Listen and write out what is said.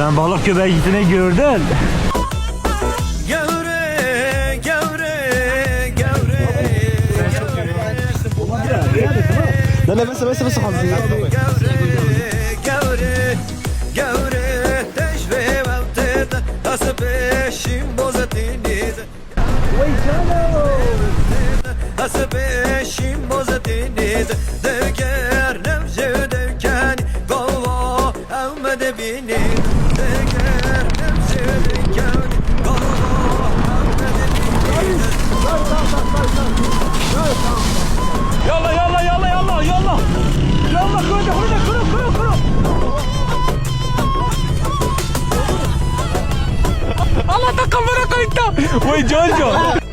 Sen balık köpekçisini gördün. Gavre, gavre, gavre. لا لا بس حظي Gavre, gavre, teşve valteta, nasıl peşim bozatiniz. Nasıl peşim bozatiniz. Devker, nevce devken, golva, Ahmet bini. Devker, nevce devken, golva, Ahmet bini. Yalla yalla yalla yalla yalla. Yalla kuru. Allah da kamera kayıtta. Vay Jojo.